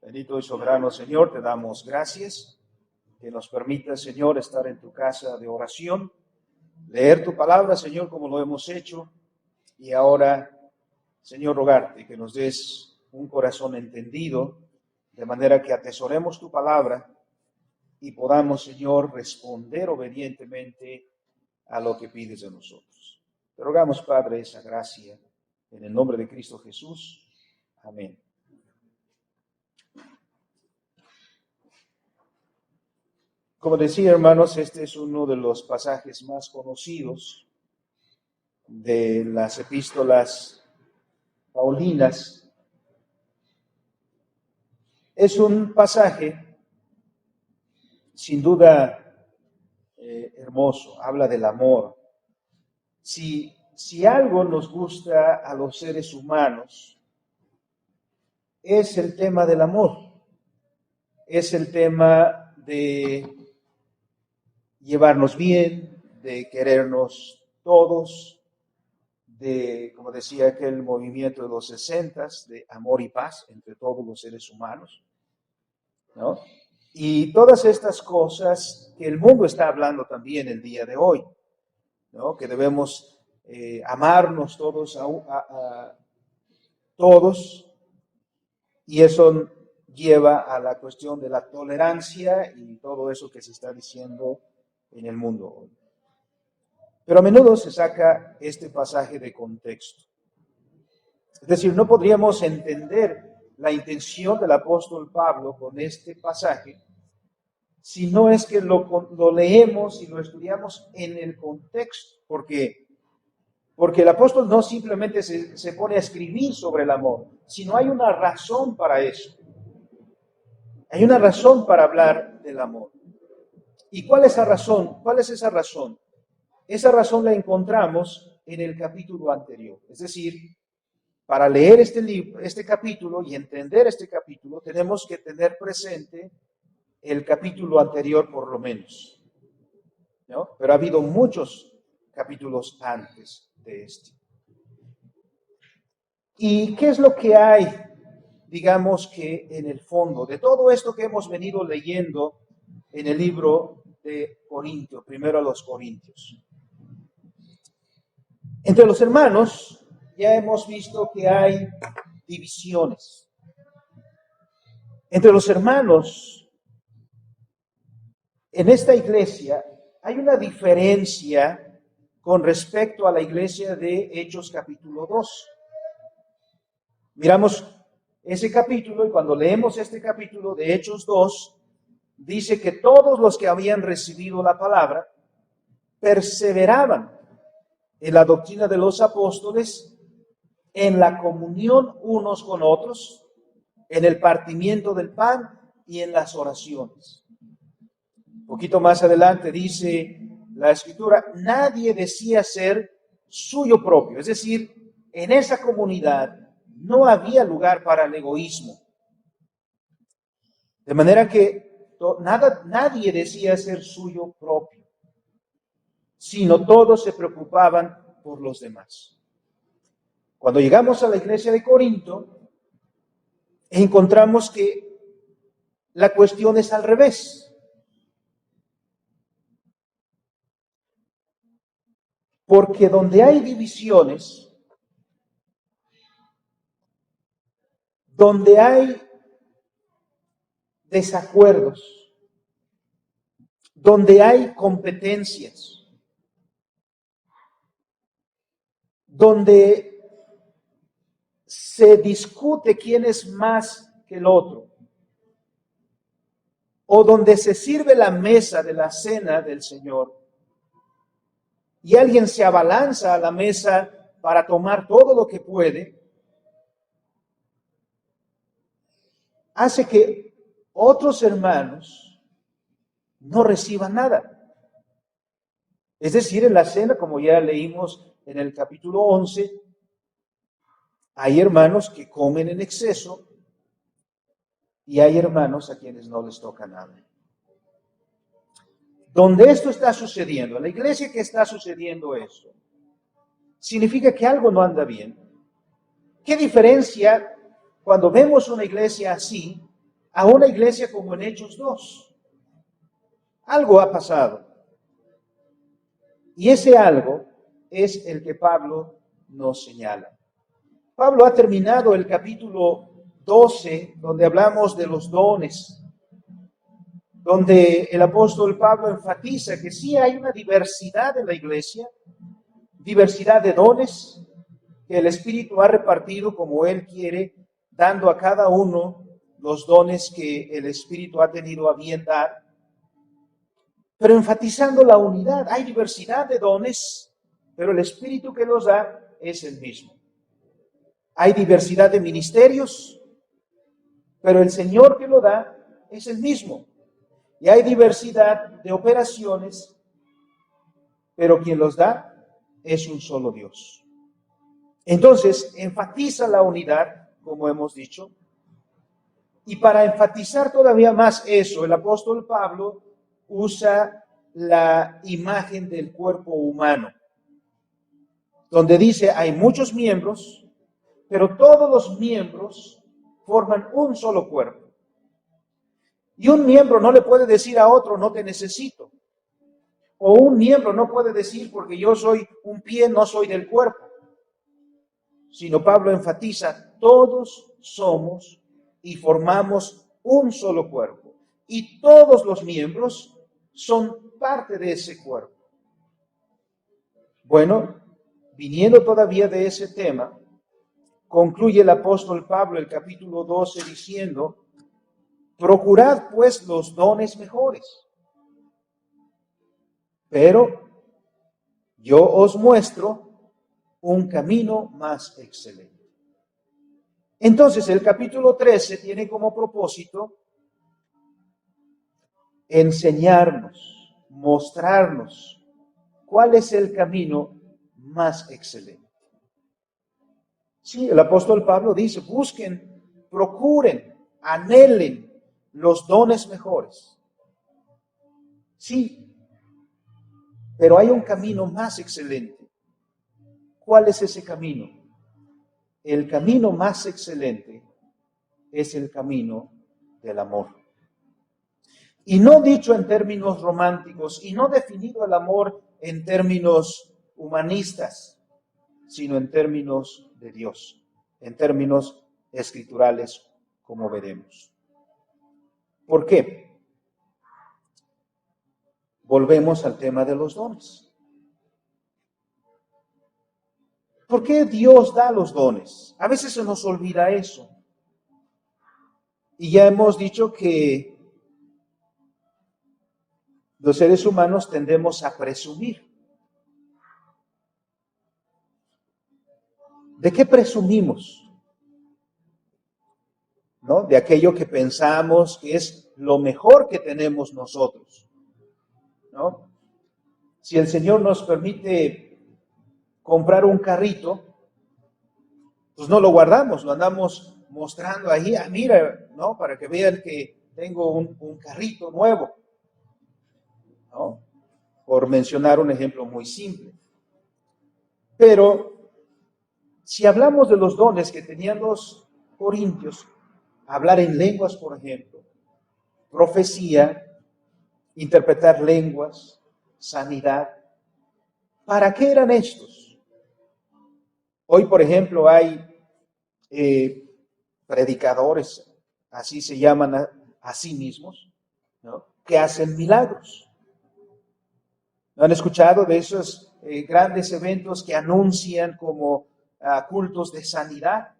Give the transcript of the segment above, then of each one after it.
Bendito y soberano Señor, te damos gracias que nos permita, Señor, estar en tu casa de oración, leer tu palabra, Señor, como lo hemos hecho, y ahora, Señor, rogarte que nos des un corazón entendido, de manera que atesoremos tu palabra y podamos, Señor, responder obedientemente a lo que pides de nosotros. Te rogamos, Padre, esa gracia, en el nombre de Cristo Jesús. Amén. Como decía, hermanos, este es uno de los pasajes más conocidos de las epístolas paulinas. Es un pasaje, sin duda, hermoso. Habla del amor. Si algo nos gusta a los seres humanos, es el tema del amor. Es el tema de llevarnos bien, de querernos todos, de, como decía aquel movimiento de los 60s, de amor y paz entre todos los seres humanos, ¿no? Y todas estas cosas que el mundo está hablando también el día de hoy, ¿no? Que debemos amarnos todos a todos, y eso lleva a la cuestión de la tolerancia y todo eso que se está diciendo en el mundo hoy. Pero a menudo se saca este pasaje de contexto. Es decir, no podríamos entender la intención del apóstol Pablo con este pasaje si no es que lo leemos y lo estudiamos en el contexto. Porque el apóstol no simplemente se pone a escribir sobre el amor, sino hay una razón para eso. Hay una razón para hablar del amor. ¿Y cuál es esa razón? ¿Cuál es esa razón? Esa razón la encontramos en el capítulo anterior. Es decir, para leer este capítulo y entender este capítulo, tenemos que tener presente el capítulo anterior por lo menos, ¿no? Pero ha habido muchos capítulos antes de este. ¿Y qué es lo que hay, digamos que en el fondo de todo esto que hemos venido leyendo en el libro de Corintios, primero a los Corintios? Entre los hermanos ya hemos visto que hay divisiones. Entre los hermanos en esta iglesia hay una diferencia con respecto a la iglesia de Hechos capítulo 2. Miramos ese capítulo y cuando leemos este capítulo de Hechos 2, dice que todos los que habían recibido la palabra perseveraban en la doctrina de los apóstoles, en la comunión unos con otros, en el partimiento del pan y en las oraciones. Un poquito más adelante dice la Escritura, nadie decía ser suyo propio. Es decir, en esa comunidad no había lugar para el egoísmo. De manera que nadie decía ser suyo propio, sino todos se preocupaban por los demás. Cuando llegamos a la iglesia de Corinto, encontramos que la cuestión es al revés. Porque donde hay divisiones, donde hay desacuerdos, donde hay competencias, donde se discute quién es más que el otro, o donde se sirve la mesa de la cena del Señor y alguien se abalanza a la mesa para tomar todo lo que puede, hace que otros hermanos no reciban nada. Es decir, en la cena, como ya leímos en el capítulo 11, hay hermanos que comen en exceso y hay hermanos a quienes no les toca nada. Donde esto está sucediendo, en la iglesia que está sucediendo eso, significa que algo no anda bien. ¿Qué diferencia cuando vemos una iglesia así a una iglesia como en Hechos 2. Algo ha pasado. Y ese algo es el que Pablo nos señala. Pablo ha terminado el capítulo 12, donde hablamos de los dones, donde el apóstol Pablo enfatiza que sí hay una diversidad en la iglesia, diversidad de dones que el Espíritu ha repartido como Él quiere, dando a cada uno los dones que el Espíritu ha tenido a bien dar, pero enfatizando la unidad. Hay diversidad de dones, pero el Espíritu que los da es el mismo. Hay diversidad de ministerios, pero el Señor que lo da es el mismo. Y hay diversidad de operaciones, pero quien los da es un solo Dios. Entonces, enfatiza la unidad, como hemos dicho, y para enfatizar todavía más eso, el apóstol Pablo usa la imagen del cuerpo humano, donde dice hay muchos miembros, pero todos los miembros forman un solo cuerpo. Y un miembro no le puede decir a otro, no te necesito. O un miembro no puede decir, porque yo soy un pie, no soy del cuerpo. Sino Pablo enfatiza, todos somos y formamos un solo cuerpo. Y todos los miembros son parte de ese cuerpo. Bueno, viniendo todavía de ese tema, concluye el apóstol Pablo el capítulo 12 diciendo, procurad pues los dones mejores. Pero yo os muestro un camino más excelente. Entonces, el capítulo 13 tiene como propósito enseñarnos, mostrarnos cuál es el camino más excelente. Sí, el apóstol Pablo dice, busquen, procuren, anhelen los dones mejores. Sí, pero hay un camino más excelente. ¿Cuál es ese camino? El camino más excelente es el camino del amor. Y no dicho en términos románticos, y no definido el amor en términos humanistas, sino en términos de Dios, en términos escriturales, como veremos. ¿Por qué? Volvemos al tema de los dones. ¿Por qué Dios da los dones? A veces se nos olvida eso. Y ya hemos dicho que los seres humanos tendemos a presumir. ¿De qué presumimos? ¿No? De aquello que pensamos que es lo mejor que tenemos nosotros, ¿no? Si el Señor nos permite comprar un carrito, pues no lo guardamos, lo andamos mostrando ahí, mira, ¿no? Para que vean que tengo un carrito nuevo, ¿no? Por mencionar un ejemplo muy simple. Pero si hablamos de los dones que tenían los corintios, hablar en lenguas, por ejemplo, profecía, interpretar lenguas, sanidad, ¿para qué eran estos? Hoy, por ejemplo, hay predicadores, así se llaman a sí mismos, ¿no? Que hacen milagros. ¿No han escuchado de esos grandes eventos que anuncian como cultos de sanidad?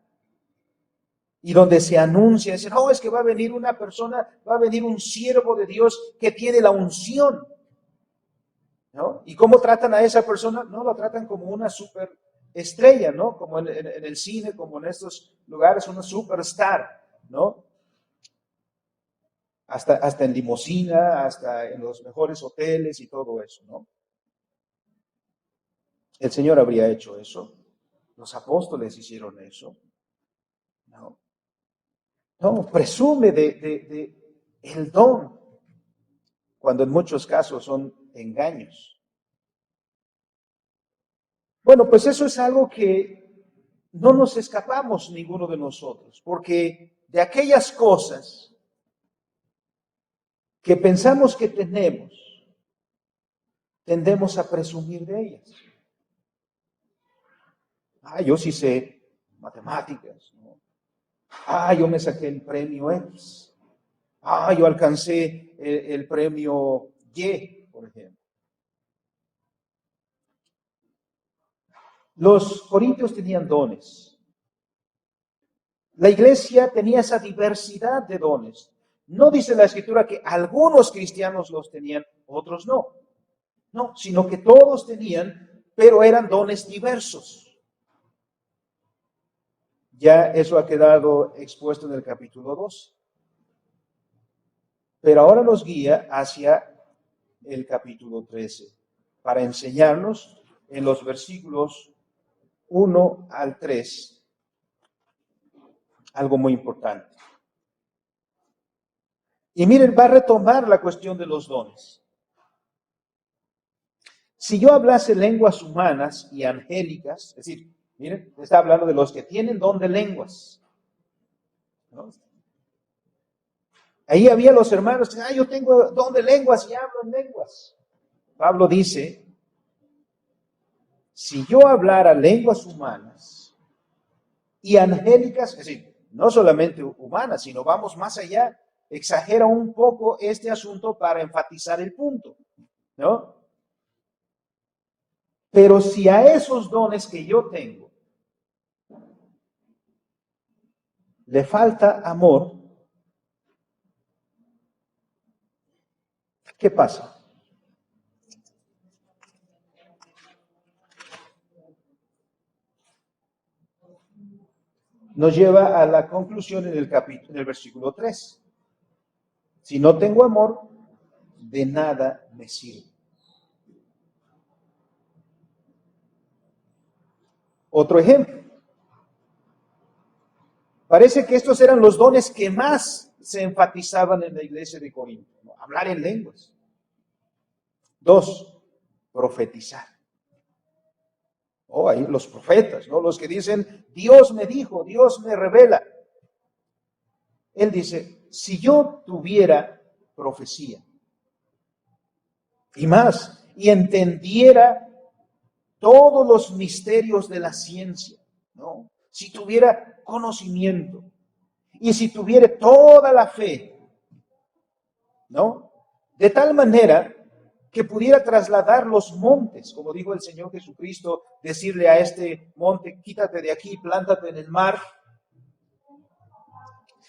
Y donde se anuncia, dicen, no, es que va a venir una persona, va a venir un siervo de Dios que tiene la unción, ¿no? ¿Y cómo tratan a esa persona? No, lo tratan como una superestrella, ¿no? Como en el cine, como en estos lugares, una superstar, ¿no? Hasta en limusina, hasta en los mejores hoteles y todo eso, ¿no? ¿El Señor habría hecho eso? ¿Los apóstoles hicieron eso? No. No, presume de el don, cuando en muchos casos son engaños. Bueno, pues eso es algo que no nos escapamos ninguno de nosotros, porque de aquellas cosas que pensamos que tenemos, tendemos a presumir de ellas. Yo sí sé matemáticas, ¿no? Yo me saqué el premio X. Yo alcancé el premio Y, por ejemplo. Los corintios tenían dones. La iglesia tenía esa diversidad de dones. No dice la Escritura que algunos cristianos los tenían, otros no. No, sino que todos tenían, pero eran dones diversos. Ya eso ha quedado expuesto en el capítulo 2. Pero ahora nos guía hacia el capítulo 13 para enseñarnos en los versículos 1 al 3 algo muy importante. Y miren, va a retomar la cuestión de los dones. Si yo hablase lenguas humanas y angélicas, es decir, miren, está hablando de los que tienen don de lenguas, ¿no? Ahí había los hermanos que, yo tengo don de lenguas y hablo en lenguas. Pablo dice, si yo hablara lenguas humanas y angélicas, es decir, no solamente humanas, sino vamos más allá, exagera un poco este asunto para enfatizar el punto, ¿no? Pero si a esos dones que yo tengo le falta amor, ¿qué pasa? Nos lleva a la conclusión en el versículo 3. Si no tengo amor, de nada me sirve. Otro ejemplo. Parece que estos eran los dones que más se enfatizaban en la iglesia de Corinto, ¿no? Hablar en lenguas. 2, profetizar. Ahí los profetas, ¿no? Los que dicen, Dios me dijo, Dios me revela. Él dice, si yo tuviera profecía y más, y entendiera todos los misterios de la ciencia, ¿no? Si tuviera conocimiento y si tuviera toda la fe, ¿no? De tal manera que pudiera trasladar los montes, como dijo el Señor Jesucristo, decirle a este monte, quítate de aquí, plántate en el mar.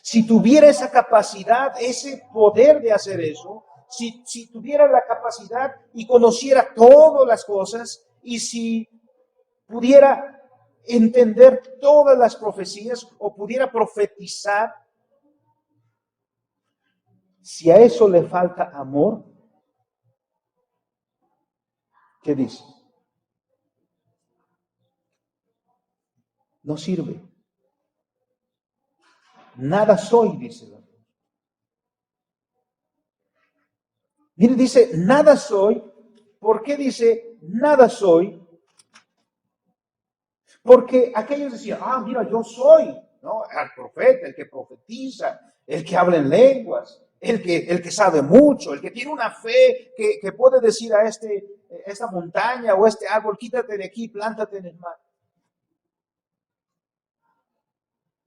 Si tuviera esa capacidad, ese poder de hacer eso, si tuviera la capacidad y conociera todas las cosas, y si pudiera entender todas las profecías o pudiera profetizar, si a eso le falta amor, ¿qué dice? No sirve. Nada soy, dice la Biblia. Mire, dice, nada soy. ¿Por qué dice nada soy? Porque aquellos decían, mira, yo soy, ¿no? El profeta, el que profetiza, el que habla en lenguas, el que sabe mucho, el que tiene una fe que puede decir a esta montaña o este árbol, quítate de aquí, plántate en el mar.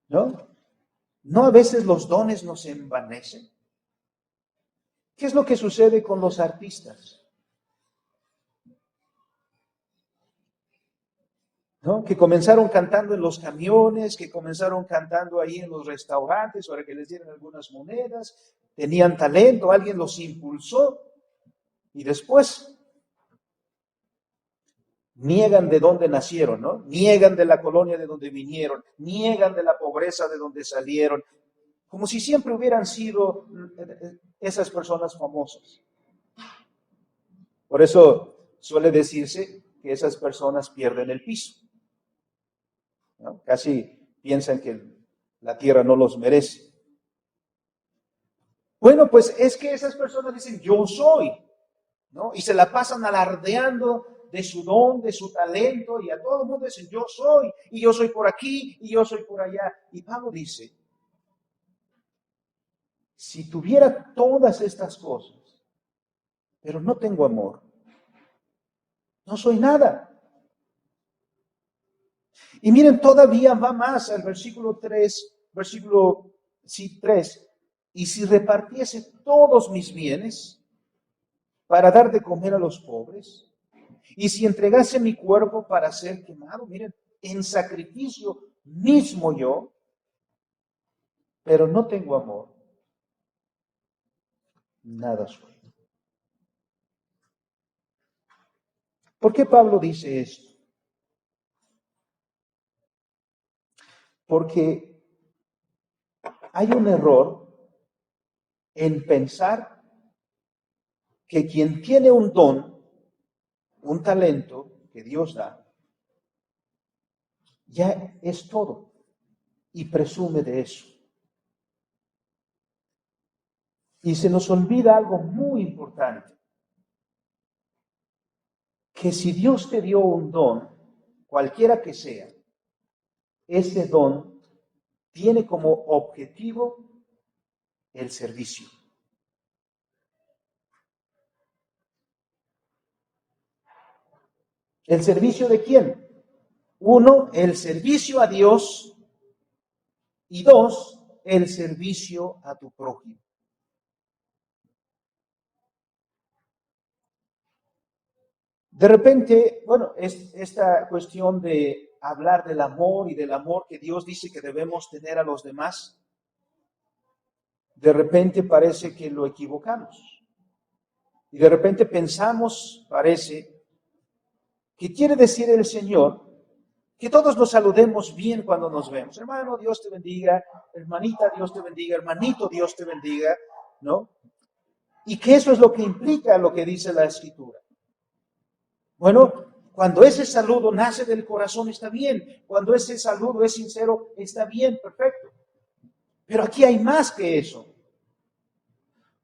¿No? ¿No a veces los dones nos envanecen? ¿Qué es lo que sucede con los artistas? ¿No? Que comenzaron cantando en los camiones, que comenzaron cantando ahí en los restaurantes para que les dieran algunas monedas, tenían talento, alguien los impulsó y después niegan de dónde nacieron, ¿no? Niegan de la colonia de donde vinieron, niegan de la pobreza de donde salieron, como si siempre hubieran sido esas personas famosas. Por eso suele decirse que esas personas pierden el piso, ¿no? Casi piensan que la tierra no los merece. Bueno, pues es que esas personas dicen, yo soy, ¿no? Y se la pasan alardeando de su don, de su talento, y a todo el mundo dicen, yo soy, y yo soy por aquí, y yo soy por allá. Y Pablo dice, si tuviera todas estas cosas, pero no tengo amor, no soy nada. Y miren, todavía va más al versículo 3, versículo 3. Y si repartiese todos mis bienes para dar de comer a los pobres, y si entregase mi cuerpo para ser quemado, miren, en sacrificio mismo yo, pero no tengo amor, nada soy. ¿Por qué Pablo dice esto? Porque hay un error en pensar que quien tiene un don, un talento que Dios da, ya es todo y presume de eso. Y se nos olvida algo muy importante, que si Dios te dio un don, cualquiera que sea, ese don tiene como objetivo el servicio. ¿El servicio de quién? Uno, el servicio a Dios, y dos, el servicio a tu prójimo. De repente, bueno, esta cuestión de hablar del amor y del amor que Dios dice que debemos tener a los demás, de repente parece que lo equivocamos. Y de repente pensamos, parece, que quiere decir el Señor que todos nos saludemos bien cuando nos vemos. Hermano, Dios te bendiga. Hermanita, Dios te bendiga. Hermanito, Dios te bendiga. ¿No? Y que eso es lo que implica lo que dice la Escritura. Bueno, cuando ese saludo nace del corazón está bien. Cuando ese saludo es sincero está bien, perfecto. Pero aquí hay más que eso.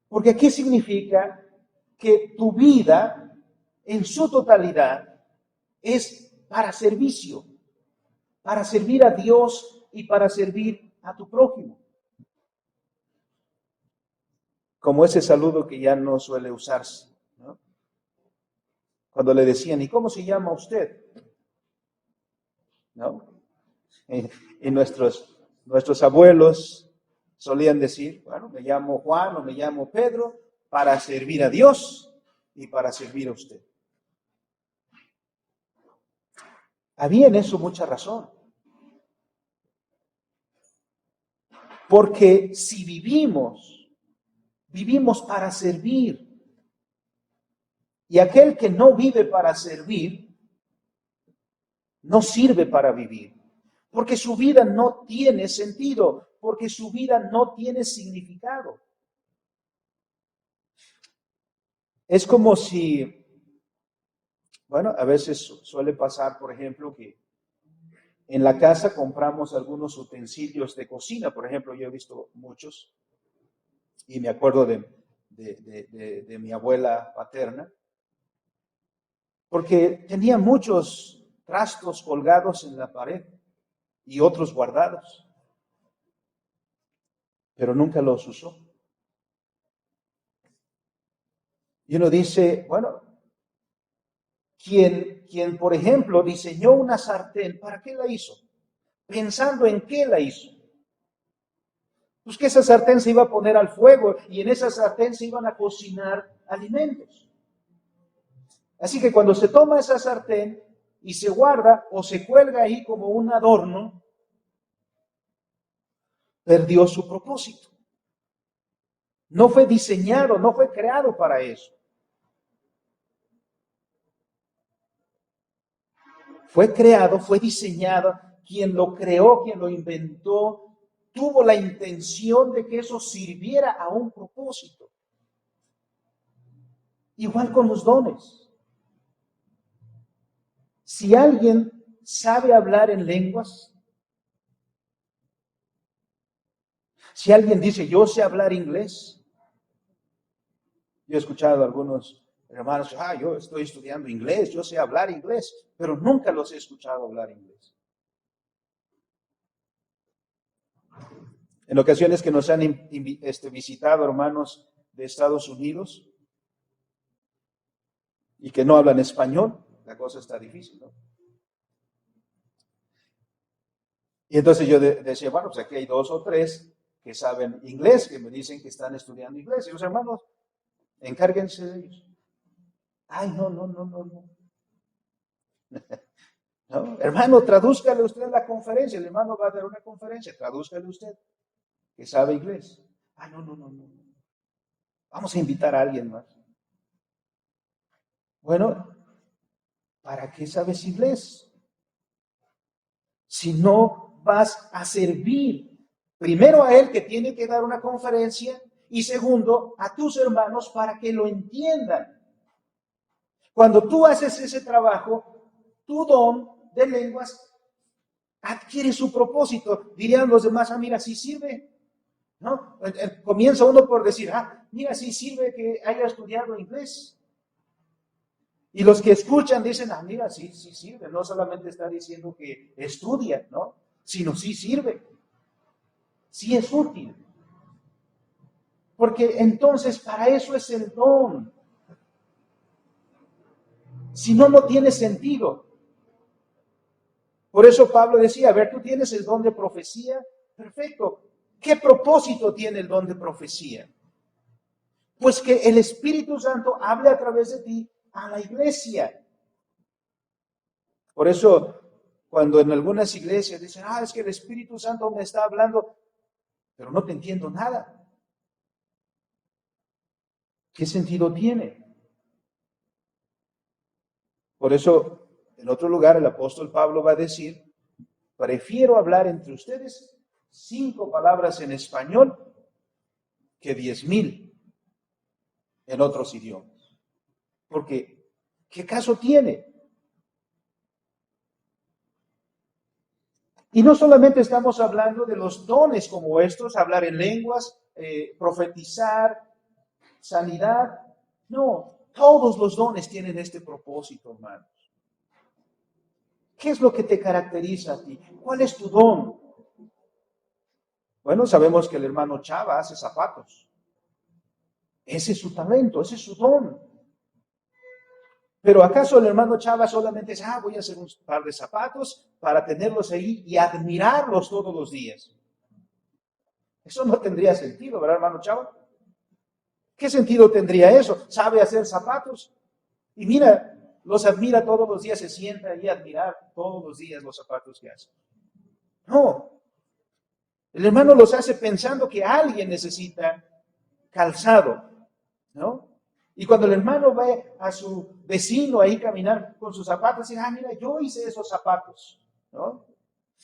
Porque aquí significa que tu vida en su totalidad es para servicio, para servir a Dios y para servir a tu prójimo. Como ese saludo que ya no suele usarse, ¿no? Cuando le decían, ¿y cómo se llama usted? ¿No? Y nuestros abuelos solían decir, bueno, me llamo Juan o me llamo Pedro para servir a Dios y para servir a usted. Había en eso mucha razón. Porque si vivimos para servir. Y aquel que no vive para servir, no sirve para vivir. Porque su vida no tiene sentido, porque su vida no tiene significado. Es como si, bueno, a veces suele pasar, por ejemplo, que en la casa compramos algunos utensilios de cocina. Por ejemplo, yo he visto muchos y me acuerdo de mi abuela paterna, porque tenía muchos trastos colgados en la pared y otros guardados, pero nunca los usó. Y uno dice, bueno, quien por ejemplo diseñó una sartén, ¿para qué la hizo? Pensando en qué la hizo. Pues que esa sartén se iba a poner al fuego y en esa sartén se iban a cocinar alimentos. Así que cuando se toma esa sartén y se guarda o se cuelga ahí como un adorno, perdió su propósito. No fue diseñado, no fue creado para eso. Fue creado, fue diseñado, quien lo creó, quien lo inventó, tuvo la intención de que eso sirviera a un propósito. Igual con los dones. Si alguien sabe hablar en lenguas, si alguien dice, yo sé hablar inglés, yo he escuchado a algunos hermanos, yo estoy estudiando inglés, yo sé hablar inglés, pero nunca los he escuchado hablar inglés. En ocasiones que nos han visitado hermanos de Estados Unidos y que no hablan español, la cosa está difícil, ¿no? Y entonces yo decía, bueno, pues aquí hay 2 o 3 que saben inglés, que me dicen que están estudiando inglés. Y los hermanos, encárguense de ellos. Ay, no, no, no, no, no. ¿No? Hermano, tradúzcale usted la conferencia. El hermano va a dar una conferencia, tradúzcale usted, que sabe inglés. Ah, no, no, no, no. Vamos a invitar a alguien más. Bueno, ¿para qué sabes inglés? Si no vas a servir primero a él que tiene que dar una conferencia y segundo a tus hermanos para que lo entiendan. Cuando tú haces ese trabajo, tu don de lenguas adquiere su propósito. Dirían los demás, ah, mira, sí sirve. ¿No? Comienza uno por decir, ah, mira, sí sirve que haya estudiado inglés. Y los que escuchan dicen, ah, mira, sí, sí sirve. No solamente está diciendo que estudia, ¿no? Sino sí sirve. Sí es útil. Porque entonces para eso es el don. Si no, no tiene sentido. Por eso Pablo decía, a ver, tú tienes el don de profecía, perfecto. ¿Qué propósito tiene el don de profecía? Pues que el Espíritu Santo hable a través de ti a la iglesia. Por eso, cuando en algunas iglesias dicen, ah, es que el Espíritu Santo me está hablando, pero no te entiendo nada. ¿Qué sentido tiene? Por eso, en otro lugar, el apóstol Pablo va a decir, prefiero hablar entre ustedes 5 palabras en español que 10,000 en otros idiomas. Porque, ¿qué caso tiene? Y no solamente estamos hablando de los dones como estos, hablar en lenguas, profetizar, sanidad. No, todos los dones tienen este propósito, hermanos. ¿Qué es lo que te caracteriza a ti? ¿Cuál es tu don? Bueno, sabemos que el hermano Chava hace zapatos. Ese es su talento, ese es su don. Pero ¿acaso el hermano Chava solamente dice, voy a hacer un par de zapatos para tenerlos ahí y admirarlos todos los días? Eso no tendría sentido, ¿verdad, hermano Chava? ¿Qué sentido tendría eso? ¿Sabe hacer zapatos? Y mira, los admira todos los días, se sienta ahí a admirar todos los días los zapatos que hace. No, el hermano los hace pensando que alguien necesita calzado, ¿no? Y cuando el hermano ve a su vecino ahí caminar con sus zapatos, dice, mira, yo hice esos zapatos, ¿no?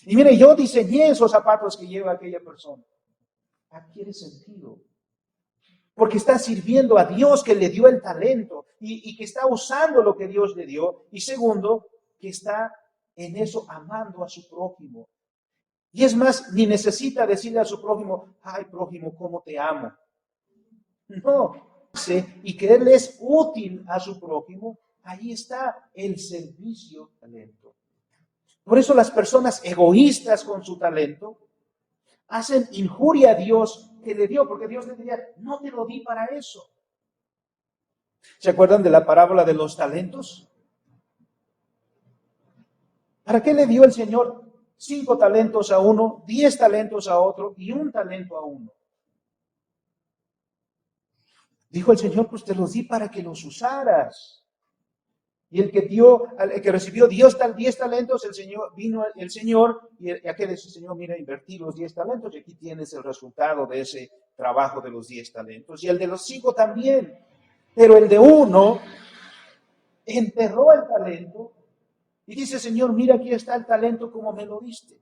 Y mira, yo diseñé esos zapatos que lleva aquella persona. Adquiere sentido. Porque está sirviendo a Dios que le dio el talento y que está usando lo que Dios le dio. Y segundo, que está en eso amando a su prójimo. Y es más, ni necesita decirle a su prójimo, ay prójimo, ¿cómo te amo? No, y que él es útil a su prójimo, ahí está el servicio talento. Por eso las personas egoístas con su talento hacen injuria a Dios que le dio, porque Dios le diría, no te lo di para eso. ¿Se acuerdan de la parábola de los talentos? ¿Para qué le dio el Señor 5 talentos a uno, 10 talentos a otro y 1 talento a uno? Dijo el Señor, pues te los di para que los usaras. Y el que recibió 10 talentos, el Señor, vino el Señor, y aquel dice, Señor, mira, invertí los 10 talentos, y aquí tienes el resultado de ese trabajo de los 10 talentos. Y el de los 5 también. Pero el de uno enterró el talento y dice, Señor, mira, aquí está el talento como me lo diste.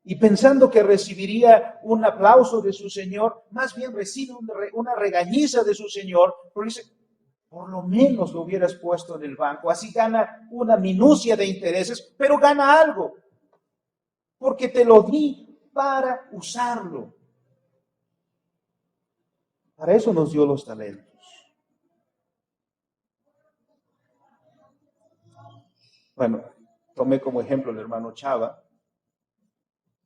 Y pensando que recibiría un aplauso de su Señor, más bien recibe una regañiza de su Señor, porque dice, por lo menos lo hubieras puesto en el banco. Así gana una minucia de intereses, pero gana algo. Porque te lo di para usarlo. Para eso nos dio los talentos. Bueno, tomé como ejemplo el hermano Chava,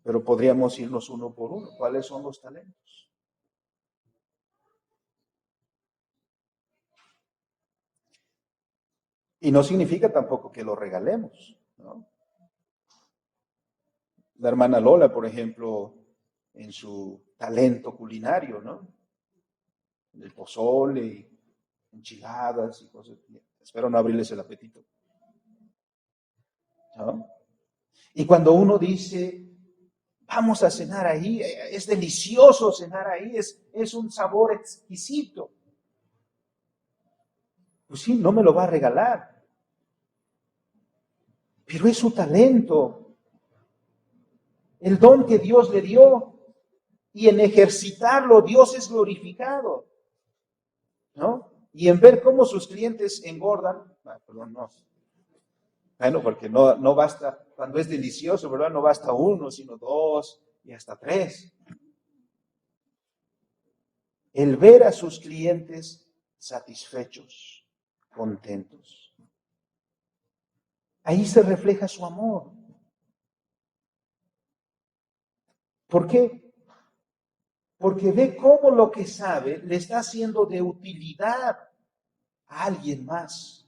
Pero podríamos irnos uno por uno. ¿Cuáles son los talentos? Y no significa tampoco que lo regalemos, ¿no? La hermana Lola, por ejemplo, en su talento culinario, ¿no? El pozole, y enchiladas y cosas. Espero no abrirles el apetito, ¿no? Y cuando uno dice, vamos a cenar ahí, es delicioso cenar ahí, es un sabor exquisito. Pues sí, no me lo va a regalar, pero es su talento, el don que Dios le dio, y en ejercitarlo Dios es glorificado, ¿no? Y en ver cómo sus clientes engordan, perdón, no. Bueno, porque no basta, cuando es delicioso, ¿verdad? No basta uno, sino dos y hasta tres. El ver a sus clientes satisfechos, contentos. Ahí se refleja su amor. ¿Por qué? Porque ve cómo lo que sabe le está haciendo de utilidad a alguien más.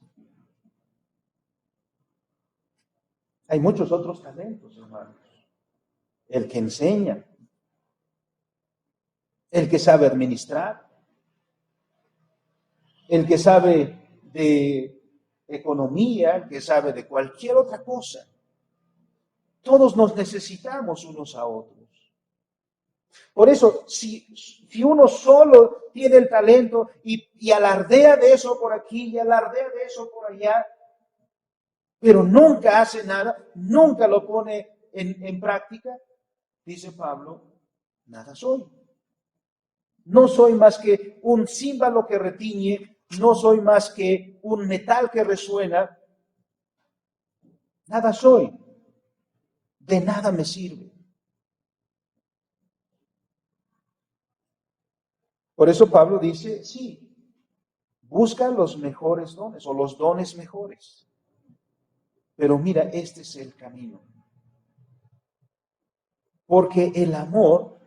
Hay muchos otros talentos, hermanos. El que enseña, el que sabe administrar, el que sabe de economía, el que sabe de cualquier otra cosa. Todos nos necesitamos unos a otros. Por eso, si uno solo tiene el talento y alardea de eso por aquí y alardea de eso por allá, pero nunca hace nada, nunca lo pone en práctica, dice Pablo, nada soy. No soy más que un címbalo que retiñe, no soy más que un metal que resuena. Nada soy. De nada me sirve. Por eso Pablo dice, sí, busca los mejores dones o los dones mejores. Pero mira, este es el camino. Porque el amor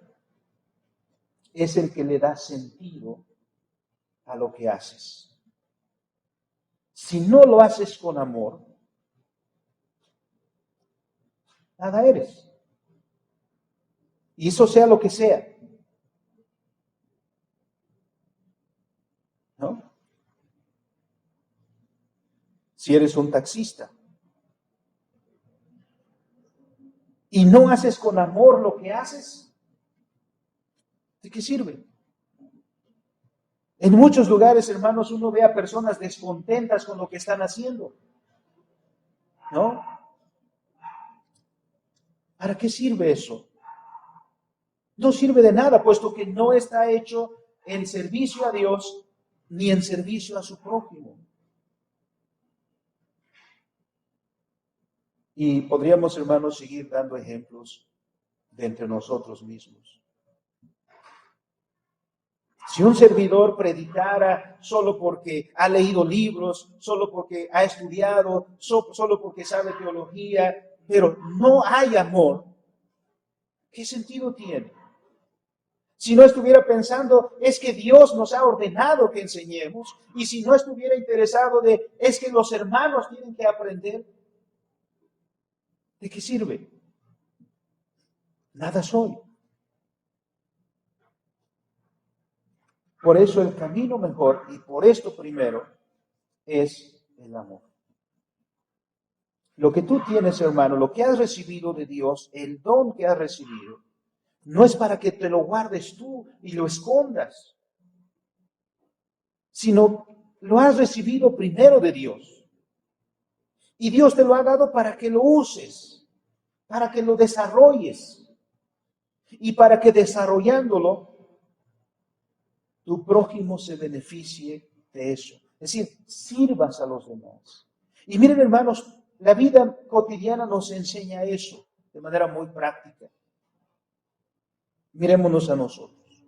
es el que le da sentido a lo que haces. Si no lo haces con amor, nada eres. Y eso sea lo que sea. ¿No? Si eres un taxista y no haces con amor lo que haces, ¿de qué sirve? En muchos lugares, hermanos, uno ve a personas descontentas con lo que están haciendo, ¿no? ¿Para qué sirve eso? No sirve de nada, puesto que no está hecho en servicio a Dios ni en servicio a su prójimo. Y podríamos, hermanos, seguir dando ejemplos de entre nosotros mismos. Si un servidor predicara solo porque ha leído libros, solo porque ha estudiado, solo porque sabe teología, pero no hay amor, ¿qué sentido tiene? Si no estuviera pensando, es que Dios nos ha ordenado que enseñemos, y si no estuviera interesado de, es que los hermanos tienen que aprender, ¿de qué sirve? Nada soy. Por eso el camino mejor, y por esto primero, es el amor. Lo que tú tienes, hermano, lo que has recibido de Dios, el don que has recibido, no es para que te lo guardes tú y lo escondas, sino lo has recibido primero de Dios. Y Dios te lo ha dado para que lo uses, para que lo desarrolles y para que desarrollándolo, tu prójimo se beneficie de eso. Es decir, sirvas a los demás. Y miren, hermanos, la vida cotidiana nos enseña eso de manera muy práctica. Mirémonos a nosotros.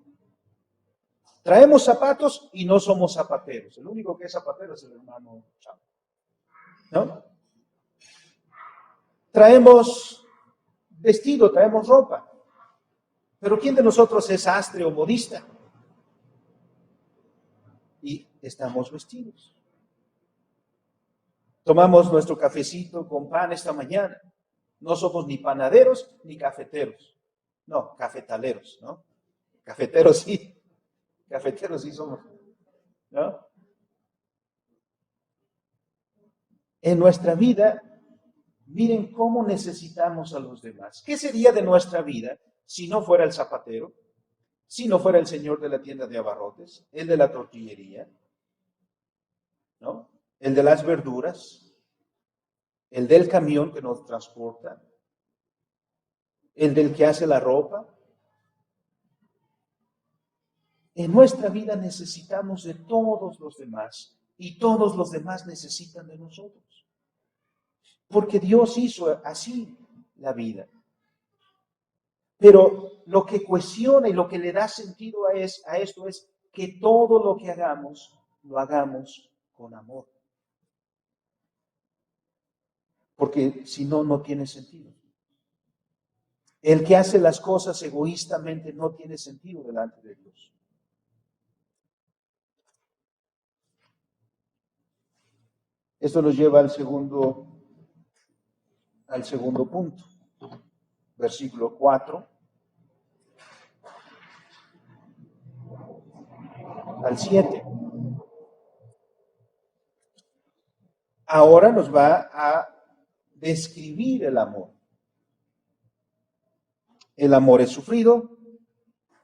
Traemos zapatos y no somos zapateros. El único que es zapatero es el hermano Chavo, ¿no? Traemos vestido, traemos ropa. Pero ¿quién de nosotros es sastre o modista? Y estamos vestidos. Tomamos nuestro cafecito con pan esta mañana. No somos ni panaderos ni cafeteros. No, cafetaleros, ¿no? Cafeteros sí somos, ¿no? En nuestra vida, miren cómo necesitamos a los demás. ¿Qué sería de nuestra vida si no fuera el zapatero? Si no fuera el señor de la tienda de abarrotes, el de la tortillería, ¿no? El de las verduras, el del camión que nos transporta, el del que hace la ropa. En nuestra vida necesitamos de todos los demás y todos los demás necesitan de nosotros. Porque Dios hizo así la vida. Pero lo que cuestiona y lo que le da sentido a esto es que todo lo que hagamos, lo hagamos con amor. Porque si no, no tiene sentido. El que hace las cosas egoístamente no tiene sentido delante de Dios. Esto nos lleva al segundo punto, versículo 4 al 7. Ahora nos va a describir el amor. El amor es sufrido,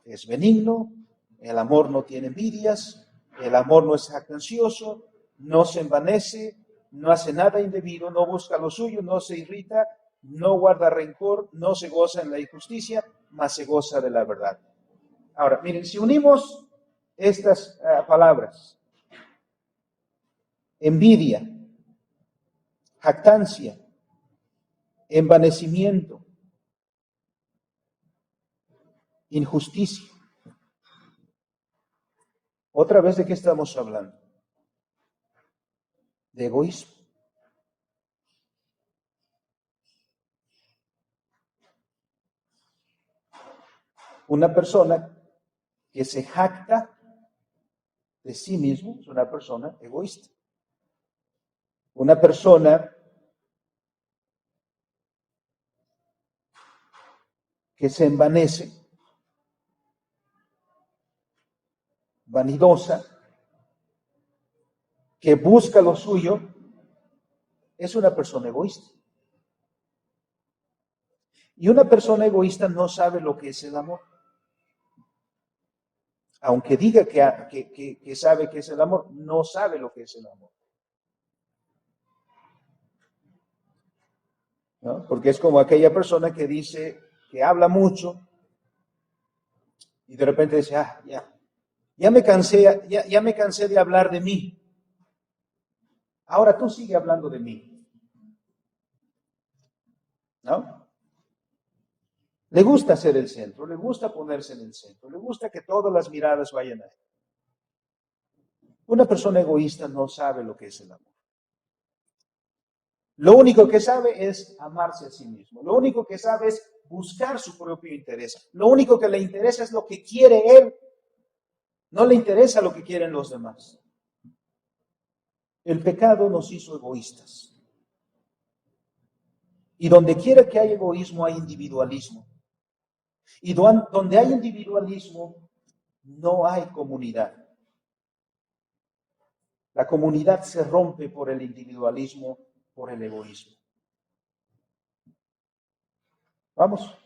es benigno, el amor no tiene envidias, el amor no es jactancioso, no se envanece, no hace nada indebido, no busca lo suyo, no se irrita, no guarda rencor, no se goza en la injusticia, mas se goza de la verdad. Ahora, miren, si unimos estas palabras, envidia, jactancia, envanecimiento, injusticia. Otra vez, ¿de qué estamos hablando? De egoísmo. Una persona que se jacta de sí mismo es una persona egoísta. Una persona que se envanece, vanidosa, que busca lo suyo, es una persona egoísta. Y una persona egoísta no sabe lo que es el amor. Aunque diga que sabe que es el amor, no sabe lo que es el amor. ¿No? Porque es como aquella persona que dice, que habla mucho, y de repente dice, ya me cansé de hablar de mí. Ahora tú sigue hablando de mí. ¿No? Le gusta ser el centro, le gusta ponerse en el centro, le gusta que todas las miradas vayan a él. Una persona egoísta no sabe lo que es el amor. Lo único que sabe es amarse a sí mismo. Lo único que sabe es buscar su propio interés. Lo único que le interesa es lo que quiere él. No le interesa lo que quieren los demás. El pecado nos hizo egoístas. Y donde quiera que haya egoísmo, hay individualismo. Y donde hay individualismo, no hay comunidad. La comunidad se rompe por el individualismo, por el egoísmo. Vamos,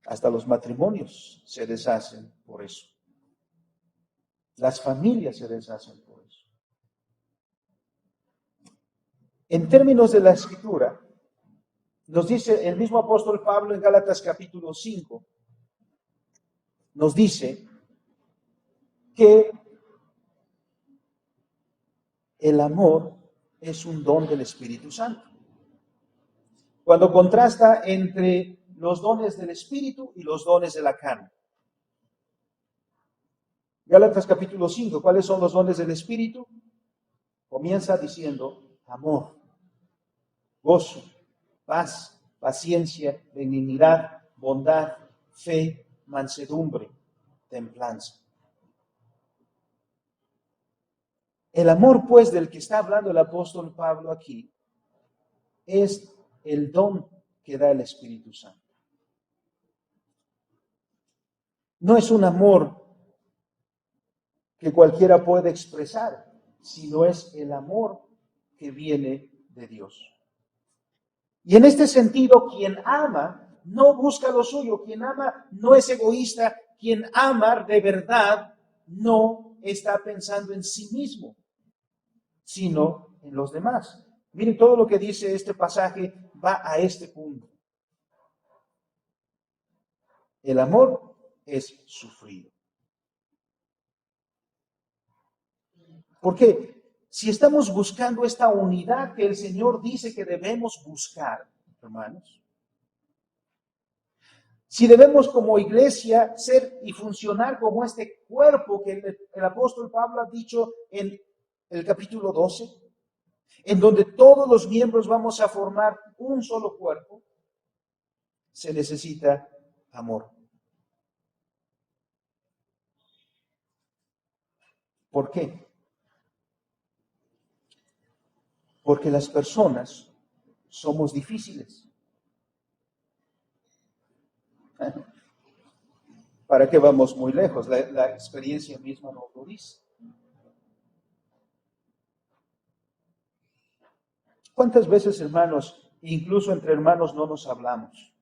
hasta los matrimonios se deshacen por eso. Las familias se deshacen por eso. En términos de la Escritura, nos dice el mismo apóstol Pablo en Gálatas capítulo 5, nos dice que el amor es un don del Espíritu Santo. Cuando contrasta entre los dones del Espíritu y los dones de la carne. Gálatas capítulo 5, ¿cuáles son los dones del Espíritu? Comienza diciendo amor, gozo, paz, paciencia, benignidad, bondad, fe, mansedumbre, templanza. El amor, pues, del que está hablando el apóstol Pablo aquí, es el don que da el Espíritu Santo. No es un amor que cualquiera puede expresar, sino es el amor que viene de Dios. Y en este sentido, quien ama no busca lo suyo, quien ama no es egoísta, quien ama de verdad no está pensando en sí mismo, sino en los demás. Miren, todo lo que dice este pasaje va a este punto. El amor es sufrido. ¿Por qué? Si estamos buscando esta unidad que el Señor dice que debemos buscar, hermanos, si debemos como iglesia ser y funcionar como este cuerpo que el apóstol Pablo ha dicho en el capítulo 12, en donde todos los miembros vamos a formar un solo cuerpo, se necesita amor. ¿Por qué? Porque las personas somos difíciles. ¿Para qué vamos muy lejos? La experiencia misma nos lo dice. ¿Cuántas veces, hermanos, incluso entre hermanos no nos hablamos?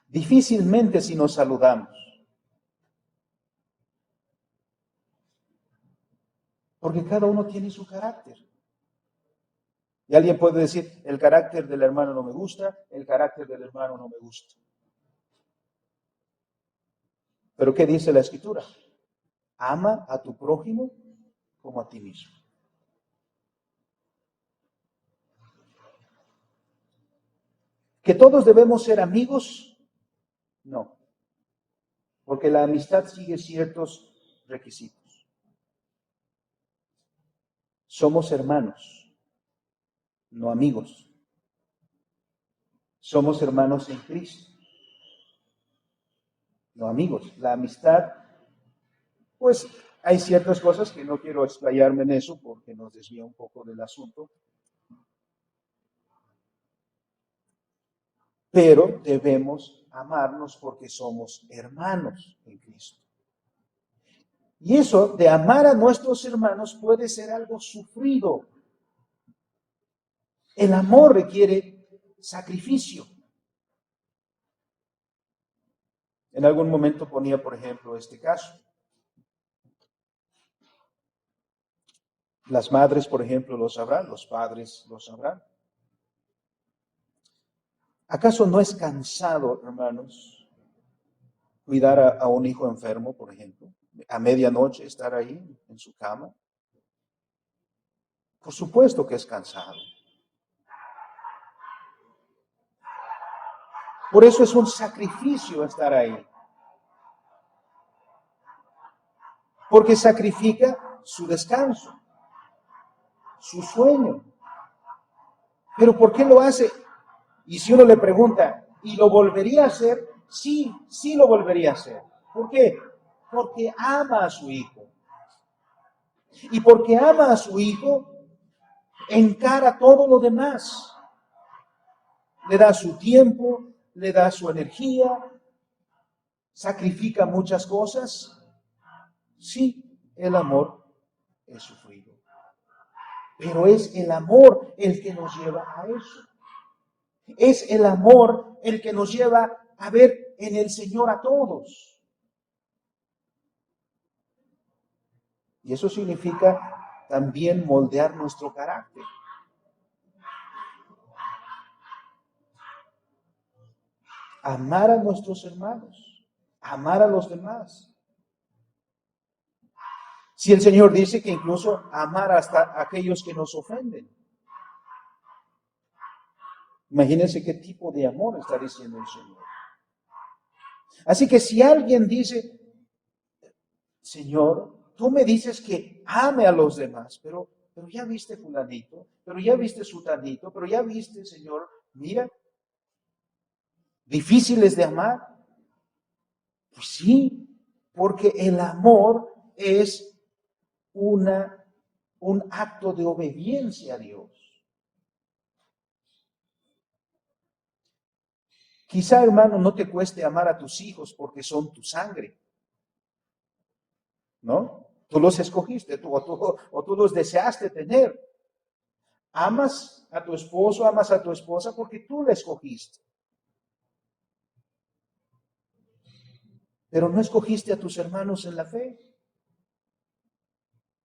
Difícilmente si nos saludamos. Porque cada uno tiene su carácter. Y alguien puede decir, el carácter del hermano no me gusta, el carácter del hermano no me gusta. Pero ¿qué dice la Escritura? Ama a tu prójimo como a ti mismo. ¿Que todos debemos ser amigos? No. Porque la amistad sigue ciertos requisitos. Somos hermanos, no amigos. Somos hermanos en Cristo, no amigos. La amistad, pues hay ciertas cosas que no quiero explayarme en eso porque nos desvía un poco del asunto. Pero debemos amarnos porque somos hermanos en Cristo. Y eso de amar a nuestros hermanos puede ser algo sufrido. El amor requiere sacrificio. En algún momento ponía, por ejemplo, este caso. Las madres, por ejemplo, lo sabrán, los padres lo sabrán. ¿Acaso no es cansado, hermanos, cuidar a un hijo enfermo, por ejemplo? A medianoche estar ahí en su cama. Por supuesto que es cansado. Por eso es un sacrificio estar ahí. Porque sacrifica su descanso, su sueño. ¿Pero por qué lo hace? Y si uno le pregunta, ¿y lo volvería a hacer? Sí, sí lo volvería a hacer. ¿Por qué? Porque ama a su hijo. Y porque ama a su hijo, encara todo lo demás. Le da su tiempo, le da su energía, sacrifica muchas cosas. Sí, el amor es sufrido. Pero es el amor el que nos lleva a eso. Es el amor el que nos lleva a ver en el Señor a todos. Y eso significa también moldear nuestro carácter. Amar a nuestros hermanos, amar a los demás. Si el Señor dice que incluso amar hasta aquellos que nos ofenden. Imagínense qué tipo de amor está diciendo el Señor. Así que si alguien dice, Señor, tú me dices que ame a los demás, pero pero ya viste fulanito, pero ya viste sutanito, pero ya viste, Señor, mira, difíciles de amar. Pues sí, porque el amor es un acto de obediencia a Dios. Quizá, hermano, no te cueste amar a tus hijos porque son tu sangre, ¿no? Tú los escogiste, o tú los deseaste tener. Amas a tu esposo, amas a tu esposa porque tú la escogiste. Pero no escogiste a tus hermanos en la fe.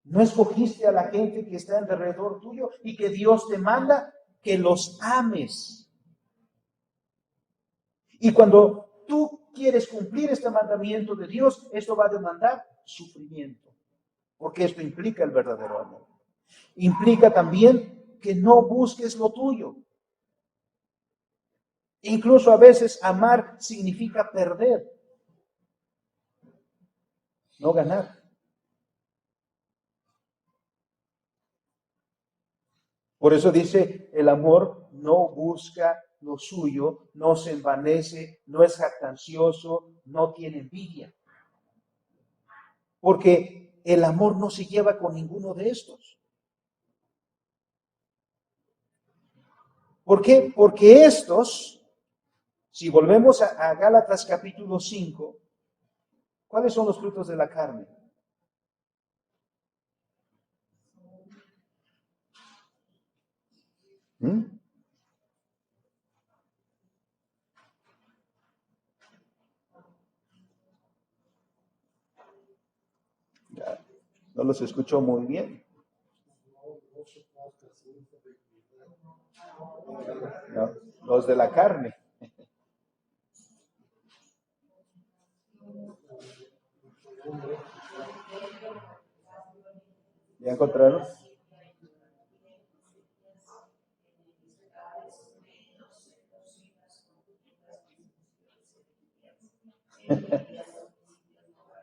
No escogiste a la gente que está alrededor tuyo y que Dios te manda que los ames. Y cuando tú quieres cumplir este mandamiento de Dios, esto va a demandar sufrimiento, porque esto implica el verdadero amor. Implica también que no busques lo tuyo. Incluso a veces amar significa perder, no ganar. Por eso dice, el amor no busca lo suyo, no se envanece, no es jactancioso, no tiene envidia. Porque el amor no se lleva con ninguno de estos. ¿Por qué? Porque estos, si volvemos a Gálatas capítulo 5, ¿cuáles son los frutos de la carne? ¿Mm? Ya, no los escucho muy bien. No, los de la carne. ¿Ya encontraron?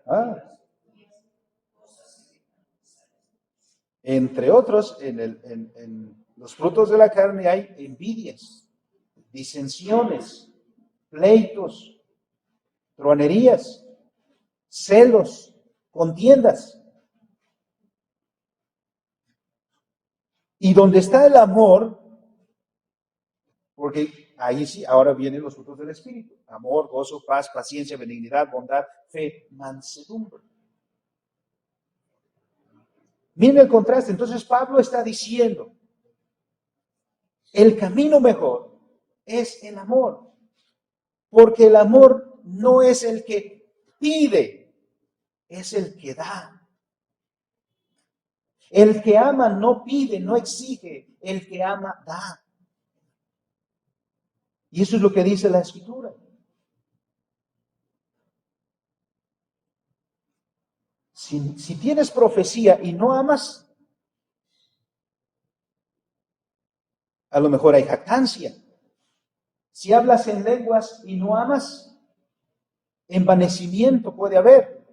Ah, entre otros, en los frutos de la carne hay envidias, disensiones, pleitos, truanerías, celos, contiendas. Y donde está el amor, porque ahí sí, ahora vienen los frutos del Espíritu: amor, gozo, paz, paciencia, benignidad, bondad, fe, mansedumbre. Miren el contraste. Entonces Pablo está diciendo, el camino mejor es el amor, porque el amor no es el que pide, es el que da. El que ama no pide, no exige, el que ama da. Y eso es lo que dice la Escritura. Si tienes profecía y no amas, a lo mejor hay jactancia. Si hablas en lenguas y no amas, envanecimiento puede haber.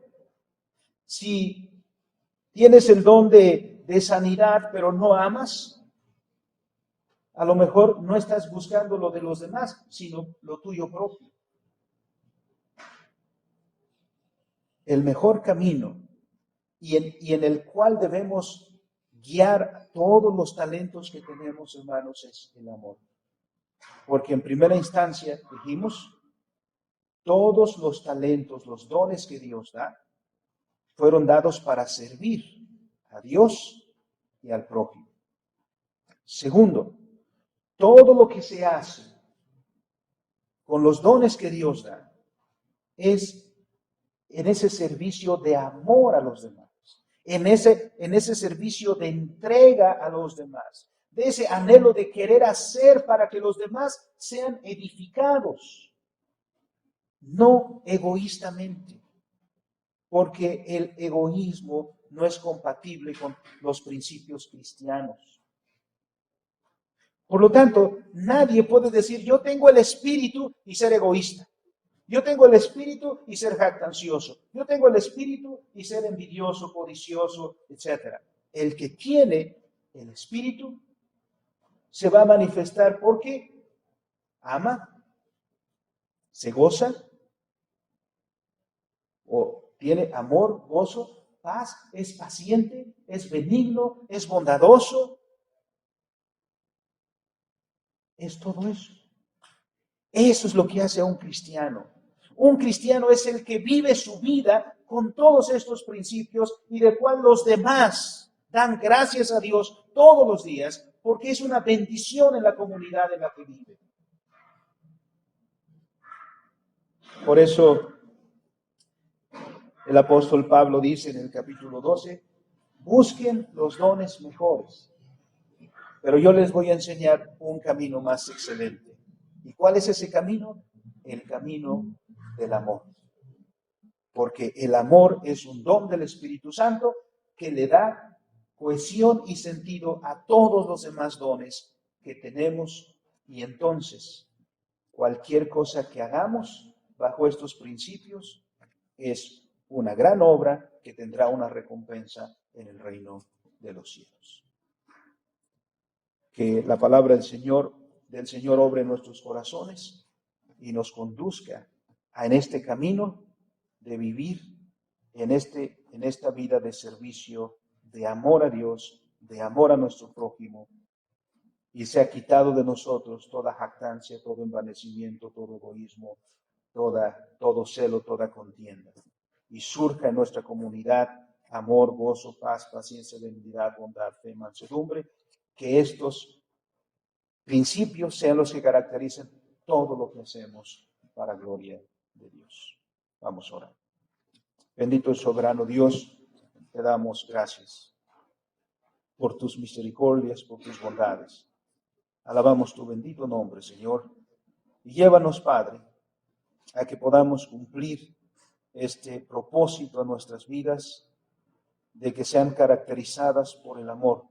Si tienes el don de sanidad, pero no amas, a lo mejor no estás buscando lo de los demás, sino lo tuyo propio. El mejor camino y en el cual debemos guiar todos los talentos que tenemos, hermanos, es el amor. Porque en primera instancia, dijimos, todos los talentos, los dones que Dios da, fueron dados para servir a Dios y al prójimo. Segundo, todo lo que se hace con los dones que Dios da es en ese servicio de amor a los demás, en ese servicio de entrega a los demás, de ese anhelo de querer hacer para que los demás sean edificados, no egoístamente, porque el egoísmo no es compatible con los principios cristianos. Por lo tanto, nadie puede decir, yo tengo el espíritu y ser egoísta. Yo tengo el espíritu y ser jactancioso. Yo tengo el espíritu y ser envidioso, codicioso, etc. El que tiene el Espíritu, se va a manifestar porque ama, se goza, o tiene amor, gozo, paz, es paciente, es benigno, es bondadoso. Es todo eso. Eso es lo que hace a un cristiano. Un cristiano es el que vive su vida con todos estos principios y de cual los demás dan gracias a Dios todos los días, porque es una bendición en la comunidad en la que vive. Por eso el apóstol Pablo dice en el capítulo 12, busquen los dones mejores, pero yo les voy a enseñar un camino más excelente. ¿Y cuál es ese camino? El camino del amor. Porque el amor es un don del Espíritu Santo que le da cohesión y sentido a todos los demás dones que tenemos, y entonces cualquier cosa que hagamos bajo estos principios es una gran obra que tendrá una recompensa en el reino de los cielos. Que la palabra del Señor obre en nuestros corazones y nos conduzca en este camino de vivir en esta vida de servicio, de amor a Dios, de amor a nuestro prójimo, y sea quitado de nosotros toda jactancia, todo envanecimiento, todo egoísmo, todo celo, toda contienda, y surja en nuestra comunidad amor, gozo, paz, paciencia, benignidad, bondad, fe, mansedumbre, que estos principios sean los que caractericen todo lo que hacemos para gloria de Dios. Vamos a orar. Bendito y soberano Dios, te damos gracias por tus misericordias, por tus bondades. Alabamos tu bendito nombre, Señor, y llévanos, Padre, a que podamos cumplir este propósito en nuestras vidas, de que sean caracterizadas por el amor,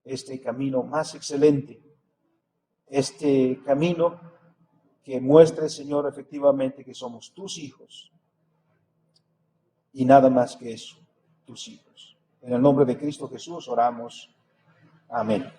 este camino más excelente, este camino que muestre, Señor, efectivamente que somos tus hijos y nada más que eso, tus hijos. En el nombre de Cristo Jesús oramos. Amén.